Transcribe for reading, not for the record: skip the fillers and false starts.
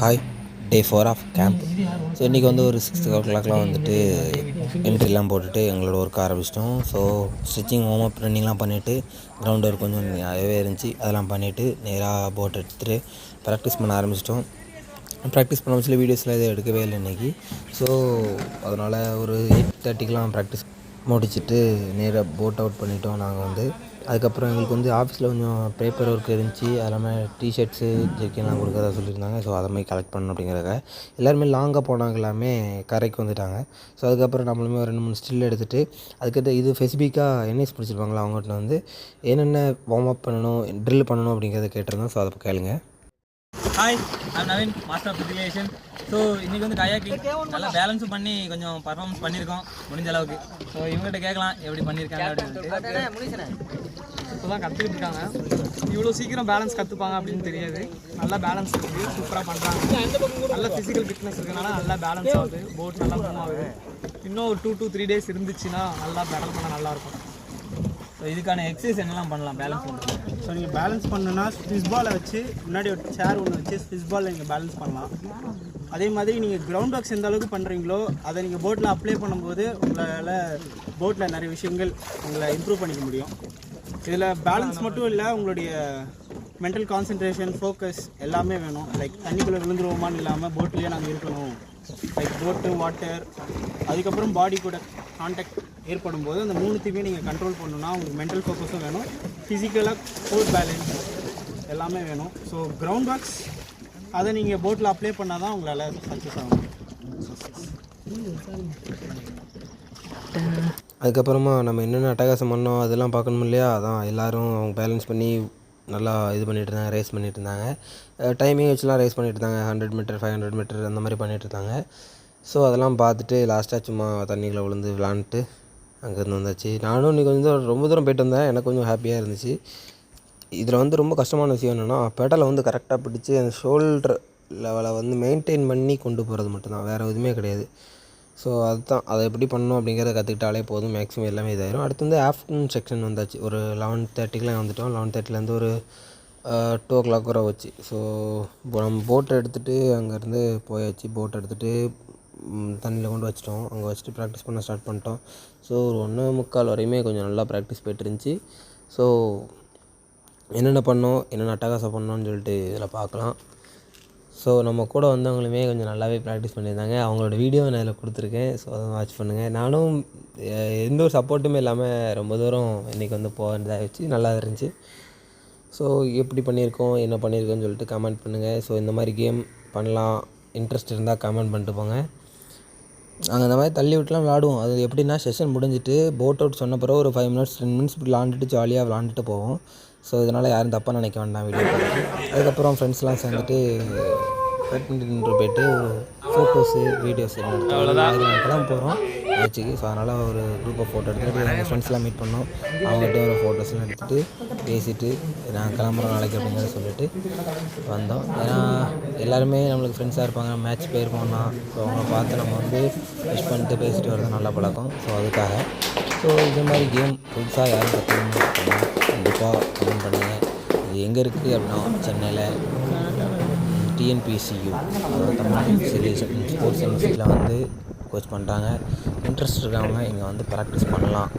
Hi, day 4 of camp. So இன்றைக்கி வந்து ஒரு 6 o'clockலாம் வந்துட்டு என்ட்ரிலாம் போட்டுட்டு எங்களோட ஒர்க் ஆரம்பிச்சிட்டோம். ஸோ ஸ்டிச்சிங் வார்ம் ரன்னிங்லாம் பண்ணிவிட்டு கிரவுண்ட் ஒர்க் கொஞ்சம் நிறையவே இருந்துச்சு, அதெல்லாம் பண்ணிவிட்டு நேராக போட் எடுத்துகிட்டு ப்ராக்டிஸ் பண்ண ஆரம்பிச்சிட்டோம். ப்ராக்டிஸ் பண்ண சில வீடியோஸ்லாம் எதுவும் எடுக்கவே இல்லை இன்றைக்கி. ஸோ அதனால் ஒரு 8:30க்கெலாம் ப்ராக்டிஸ் முடிச்சுட்டு நேராக போட் அவுட் பண்ணிட்டோம் நாங்கள் வந்து. அதுக்கப்புறம் எங்களுக்கு வந்து ஆஃபீஸில் கொஞ்சம் பேப்பர் ஒர்க் இருந்துச்சு, அது இல்லாமல் டிஷர்ட்ஸு ஜெர்க்கின்லாம் கொடுக்குறதா சொல்லியிருந்தாங்க. ஸோ அதை மாதிரி கலெக்ட் பண்ணணும் அப்படிங்கிறதுக்காக எல்லாருமே லாங்காக போனவங்க எல்லாமே கரைக்கு வந்துட்டாங்க. ஸோ அதுக்கப்புறம் நம்மளுமே ஒரு 2-3 ஸ்டில் எடுத்துகிட்டு அதுக்கிட்ட இது ஸ்பெசிஃபிக்காக என்எஸ் பிடிச்சிருப்பாங்களா அவங்ககிட்ட வந்து என்னென்ன வார்ம் அப் பண்ணணும், ட்ரில் பண்ணணும் அப்படிங்கிறத கேட்டிருந்தோம். ஸோ அதை கேளுங்க. Hi, I'm Naveen, master of ஃபிசிகலேஷன். ஸோ இன்றைக்கி வந்து கயாக்கிங் நல்லா பேலன்ஸும் பண்ணி கொஞ்சம் பர்ஃபார்மன்ஸ் பண்ணியிருக்கோம் முடிஞ்ச அளவுக்கு. ஸோ இவங்ககிட்ட கேட்கலாம் எப்படி பண்ணியிருக்காங்க அப்படின்னு. இப்போ தான் கற்றுக்கிட்டு இருக்காங்க. இவ்வளோ சீக்கிரம் பேலன்ஸ் கற்றுப்பாங்க அப்படின்னு தெரியாது. நல்லா பேலன்ஸ் இருக்குது, சூப்பராக பண்ணுறாங்க. நல்ல ஃபிசிக்கல் ஃபிட்னஸ் இருக்கிறனால நல்லா பேலன்ஸ் ஆகுது, போட் நல்லா மூவ் ஆகுது. இன்னும் ஒரு 2 to 3 days இருந்துச்சுன்னா நல்லா பேலன்ஸ் பண்ண நல்லாயிருக்கும். ஸோ இதுக்கான எக்ஸசைஸ் என்னெல்லாம் பண்ணலாம் பேலன்ஸ் பண்ணுறது? ஸோ நீங்கள் பேலன்ஸ் பண்ணணுன்னா ஸ்விஸ் பாலை வச்சு முன்னாடி ஒரு சேர் ஒன்று வச்சு ஸ்விஸ் பாலில் நீங்கள் பேலன்ஸ் பண்ணலாம். அதே மாதிரி நீங்கள் கிரவுண்ட் ஒர்க்ஸ் எந்த அளவுக்கு பண்ணுறீங்களோ அதை நீங்கள் போட்டில் அப்ளை பண்ணும்போது உங்களால் போட்டில் நிறைய விஷயங்கள் உங்களை இம்ப்ரூவ் பண்ணிக்க முடியும். இதில் பேலன்ஸ் மட்டும் இல்லை, உங்களுடைய மென்டல் கான்சன்ட்ரேஷன், ஃபோக்கஸ் எல்லாமே வேணும். லைக் தண்ணிக்குள்ளே விழுந்துருவோமான்னு இல்லாமல் போட்லேயே நாங்கள் இருக்கணும். லைக் போட்டு, வாட்டர், அதுக்கப்புறம் பாடி கூட கான்டாக்ட் ஏற்படும் போது அந்த மூணுத்தையுமே நீங்கள் கண்ட்ரோல் பண்ணணுன்னா உங்களுக்கு மென்டல் ஃபோக்கஸும் வேணும், ஃபிசிக்கலாக ஃபுட் பேலன்ஸ் எல்லாமே வேணும். ஸோ கிரவுண்ட் ஒர்க்ஸ் அதை நீங்கள் போட்டில் அப்ளை பண்ணால் தான் உங்களால் சக்ஸஸ் ஆகும். அதுக்கப்புறமா நம்ம என்னென்ன அட்டகாசம் பண்ணோம் அதெல்லாம் பார்க்கணும் இல்லையா. அதான் எல்லோரும் அவங்க பேலன்ஸ் பண்ணி நல்லா இது பண்ணிகிட்டு இருந்தாங்க, ரேஸ் பண்ணிகிட்டு இருந்தாங்க. டைமிங் வச்சுலாம் ரேஸ் பண்ணிகிட்டு இருந்தாங்க, 100 மீட்டர் 500 மீட்டர் அந்த மாதிரி பண்ணிகிட்டு இருந்தாங்க. ஸோ அதெல்லாம் பார்த்துட்டு லாஸ்ட்டாக சும்மா தண்ணியில் விழுந்து விளாண்டுட்டு அங்கேருந்து வந்தாச்சு. நானும் இன்றைக்கி கொஞ்சம் ரொம்ப தூரம் போய்ட்டு வந்தேன், எனக்கு கொஞ்சம் ஹாப்பியாக இருந்துச்சு. இதில் வந்து ரொம்ப கஷ்டமான விஷயம் என்னென்னா பெடலை வந்து கரெக்டாக பிடிச்சி அந்த ஷோல்டர் லெவலை வந்து மெயின்டைன் பண்ணி கொண்டு போகிறது மட்டும்தான், வேறு எதுவுமே கிடையாது. ஸோ அதுதான், அதை எப்படி பண்ணணும் அப்படிங்கிறத கற்றுக்கிட்டாலே போதும், மேக்ஸிமம் எல்லாமே இதாயிரும். அடுத்து வந்து ஆஃப்டர்நூன் செக்ஷன் வந்தாச்சு. ஒரு 11:30க்கெலாம் வந்துவிட்டோம். 11:30லேருந்து ஒரு 2 o'clock வரை வச்சு. ஸோ இப்போ நம்ம போட்டை எடுத்துகிட்டு அங்கேருந்து போயாச்சு. போட்டை எடுத்துகிட்டு தண்ணியில் கொண்டு வச்சிட்டோம். அங்கே வச்சுட்டு ப்ராக்டிஸ் பண்ண ஸ்டார்ட் பண்ணிட்டோம். ஸோ ஒரு 1:45 வரையுமே கொஞ்சம் நல்லா ப்ராக்டிஸ் போய்ட்டுருந்துச்சி. ஸோ என்னென்ன பண்ணோம், என்னென்ன அட்டகாசம் பண்ணோன்னு சொல்லிட்டு இதில் பார்க்கலாம். ஸோ நம்ம கூட வந்தவங்களுமே கொஞ்சம் நல்லாவே ப்ராக்டிஸ் பண்ணியிருந்தாங்க. அவங்களோட வீடியோ நான் இதில் கொடுத்துருக்கேன். ஸோ அதை வாட்ச் பண்ணுங்கள். நானும் எந்த ஒரு சப்போர்ட்டுமே இல்லாமல் ரொம்ப தூரம் இன்றைக்கி வந்து போக வேண்டியதாக வச்சு நல்லா இருந்துச்சு. ஸோ எப்படி பண்ணியிருக்கோம், என்ன பண்ணியிருக்கோன்னு சொல்லிட்டு கமெண்ட் பண்ணுங்கள். ஸோ இந்த மாதிரி கேம் பண்ணலாம், இன்ட்ரெஸ்ட் இருந்தால் கமெண்ட் பண்ணிட்டு போங்க. நாங்கள் அந்த மாதிரி தள்ளி விட்டுலாம் விளாடுவோம். அது எப்படின்னா செஷன் முடிஞ்சிட்டு போட் அவுட் சொன்ன பிறகு ஒரு 5 minutes 10 minutes இப்படி விளாண்டுட்டு ஜாலியாக விளாண்டுட்டு போவோம். ஸோ இதனால் யாரும் தப்பாக நினைக்க வேண்டாம் வீடியோ பார்த்து. அதுக்கப்புறம் ஃப்ரெண்ட்ஸ்லாம் சேர்ந்துட்டு பேட்மிண்டன் போய்ட்டு ஒரு ஃபோட்டோஸு வீடியோஸ் எடுத்துகிட்டு போகிறோம் மேட்ச்சுக்கு. ஸோ அதனால் ஒரு குரூப் ஆஃப் ஃபோட்டோ எடுத்துகிட்டு எங்கள் ஃப்ரெண்ட்ஸ்லாம் மீட் பண்ணோம். அவங்ககிட்ட ஒரு ஃபோட்டோஸ்லாம் எடுத்துகிட்டு பேசிவிட்டு நாங்கள் கிளம்புறோம் நாளைக்கு அப்படிங்கிறத சொல்லிட்டு வந்தோம். ஏன்னா எல்லாருமே நம்மளுக்கு ஃப்ரெண்ட்ஸாக இருப்பாங்க, மேட்ச் போயிருப்போம்னா. ஸோ அவங்கள பார்த்து நம்ம வந்து விஷ் பண்ணிட்டு பேசிட்டு வரது நல்ல பழக்கம். ஸோ அதுக்காக ஸோ இந்த மாதிரி கேம் புதுசாக யாரும் கற்றுக்கணும் அப்படின்னா கண்டிப்பாக கமெண்ட் பண்ணுங்கள். இது எங்கே இருக்குது அப்படின்னா சென்னையில் TNPCU, அதாவது தமிழ்நாடு ஃபிசிகலேஷன் ஸ்போர்ட்ஸ் யூனிவர்சிட்டியில் வந்து கோச் பண்ணுறாங்க. இன்ட்ரெஸ்ட் இருக்கவங்க இங்கே வந்து ப்ராக்டிஸ் பண்ணலாம்.